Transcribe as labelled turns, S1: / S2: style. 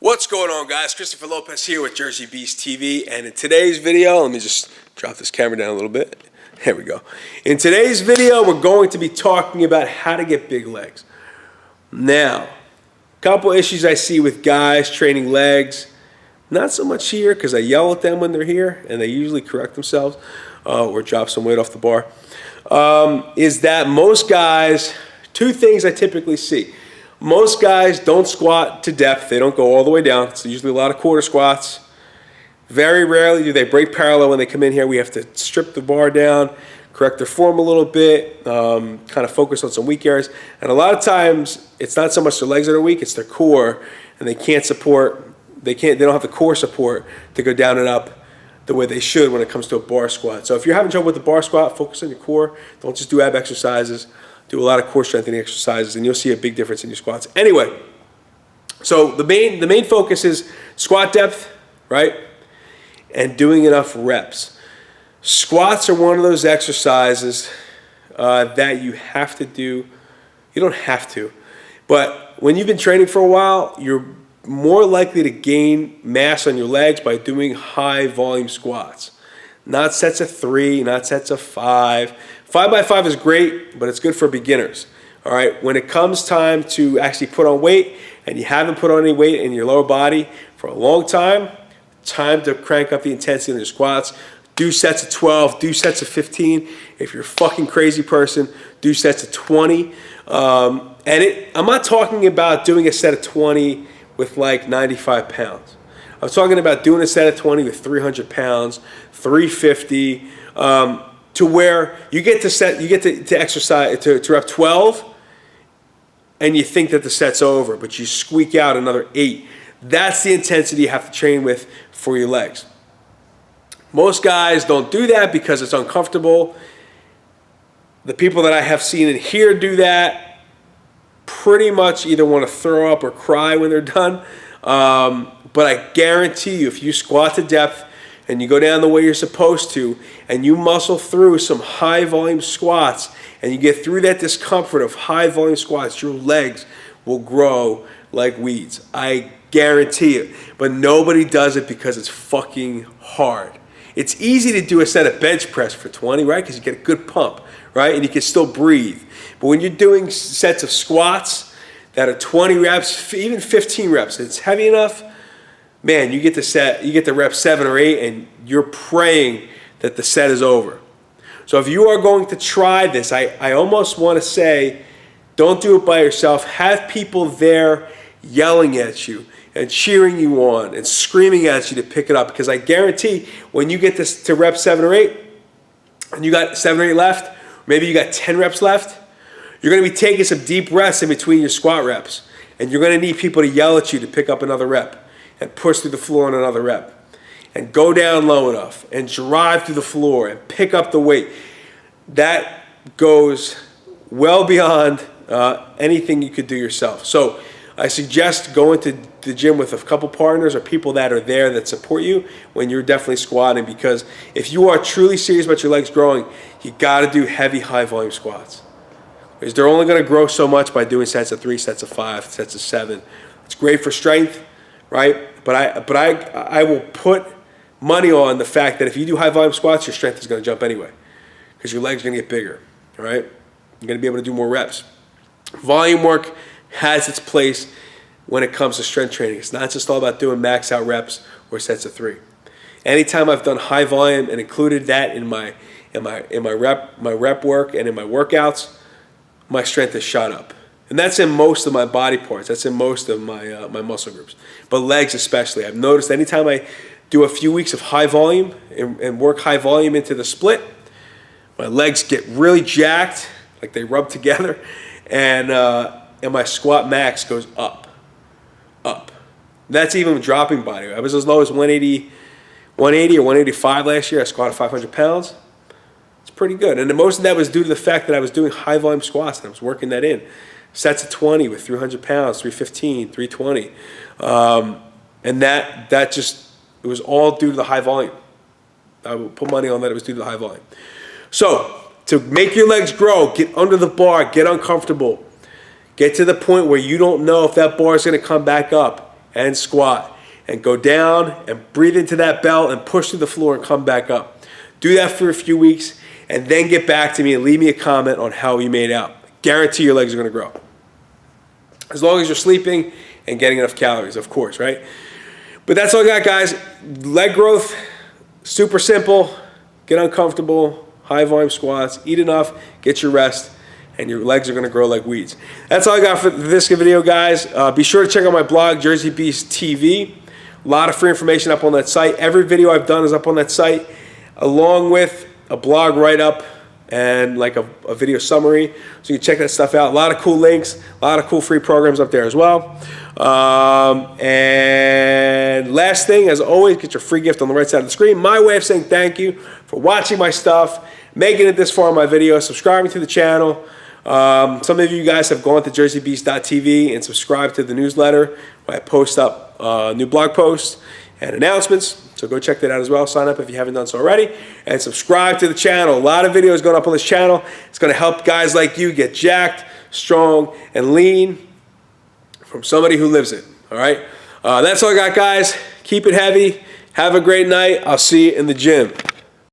S1: What's going on, guys? Christopher Lopez here with Jersey Beast TV, and in today's video, let me just drop this camera down a little bit. There we go. In today's video, we're going to be talking about how to get big legs. Now, a couple issues I see with guys training legs, not so much here because I yell at them when they're here, and they usually correct themselves or drop some weight off the bar, is that most guys, two things I typically see. Most guys don't squat to depth. They don't go all the way down. It's usually a lot of quarter squats. Very rarely do they break parallel when they come in here. We have to strip the bar down, correct their form a little bit, kind of focus on some weak areas. And a lot of times, it's not so much their legs that are weak, it's their core, and they can't support, they don't have the core support to go down and up the way they should when it comes to a bar squat. So if you're having trouble with the bar squat, focus on your core. Don't just do ab exercises. Do a lot of core strengthening exercises, and you'll see a big difference in your squats. Anyway, so the main focus is squat depth, right? And doing enough reps. Squats are one of those exercises that you have to do. You don't have to, but when you've been training for a while, you're more likely to gain mass on your legs by doing high volume squats. Not sets of 3, not sets of 5. 5x5 is great, but it's good for beginners. All right, when it comes time to actually put on weight and you haven't put on any weight in your lower body for a long time, time to crank up the intensity in your squats. Do sets of 12, do sets of 15. If you're a fucking crazy person, do sets of 20. I'm not talking about doing a set of 20 with like 95 pounds. I'm talking about doing a set of 20 with 300 pounds, 350, to where you get to exercise to rep 12, and you think that the set's over, but you squeak out another 8. That's the intensity you have to train with for your legs. Most guys don't do that because it's uncomfortable. The people that I have seen in here do that pretty much either want to throw up or cry when they're done. But I guarantee you, if you squat to depth and you go down the way you're supposed to, and you muscle through some high volume squats, and you get through that discomfort of high volume squats, your legs will grow like weeds. I guarantee it. But nobody does it because it's fucking hard. It's easy to do a set of bench press for 20, right? Because you get a good pump, right? And you can still breathe. But when you're doing sets of squats that are 20 reps, even 15 reps, it's heavy enough, man, you get to rep 7 or 8, and you're praying that the set is over. So if you are going to try this, I almost want to say, don't do it by yourself. Have people there yelling at you and cheering you on and screaming at you to pick it up, because I guarantee when you get this to rep 7 or 8, and you got 7 or 8 left, maybe you got 10 reps left, you're going to be taking some deep breaths in between your squat reps, and you're going to need people to yell at you to pick up another rep and push through the floor on another rep and go down low enough and drive through the floor and pick up the weight. That goes well beyond anything you could do yourself. So I suggest going to the gym with a couple partners or people that are there that support you when you're definitely squatting, because if you are truly serious about your legs growing, you got to do heavy, high volume squats. Because they're only going to grow so much by doing sets of 3, sets of 5, sets of 7. It's great for strength, right? But I will put money on the fact that if you do high volume squats, your strength is going to jump anyway, because your legs are going to get bigger, all right? You're going to be able to do more reps. Volume work has its place when it comes to strength training. It's not just all about doing max out reps or sets of 3. Anytime I've done high volume and included that in my rep work and in my workouts, my strength has shot up. And that's in most of my body parts. That's in most of my muscle groups. But legs especially. I've noticed anytime I do a few weeks of high volume and work high volume into the split, my legs get really jacked, like they rub together, and my squat max goes up. That's even dropping body weight. I was as low as 180 or 185 last year. I squatted 500 pounds. It's pretty good. And most of that was due to the fact that I was doing high volume squats and I was working that in. Sets of 20 with 300 pounds, 315, 320. And that just, it was all due to the high volume. I would put money on that it was due to the high volume. So to make your legs grow, get under the bar, get uncomfortable. Get to the point where you don't know if that bar is going to come back up. and squat and go down and breathe into that belt and push through the floor and come back up. Do that for a few weeks and then get back to me and leave me a comment on how you made out. Guarantee your legs are gonna grow. As long as you're sleeping and getting enough calories, of course, right? But that's all I got, guys. Leg growth, super simple. Get uncomfortable, high volume squats, eat enough, get your rest, and your legs are gonna grow like weeds. That's all I got for this video, guys. Be sure to check out my blog, Jersey Beast TV. A lot of free information up on that site. Every video I've done is up on that site, along with a blog write-up and like a video summary. So you can check that stuff out. A lot of cool links, a lot of cool free programs up there as well. And last thing, as always, get your free gift on the right side of the screen. My way of saying thank you for watching my stuff, making it this far in my videos, subscribing to the channel. Some of you guys have gone to jerseybeast.tv and subscribed to the newsletter where I post up new blog posts and announcements. So go check that out as well. Sign up if you haven't done so already. And subscribe to the channel. A lot of videos going up on this channel. It's going to help guys like you get jacked, strong, and lean from somebody who lives it. All right? That's all I got, guys. Keep it heavy. Have a great night. I'll see you in the gym.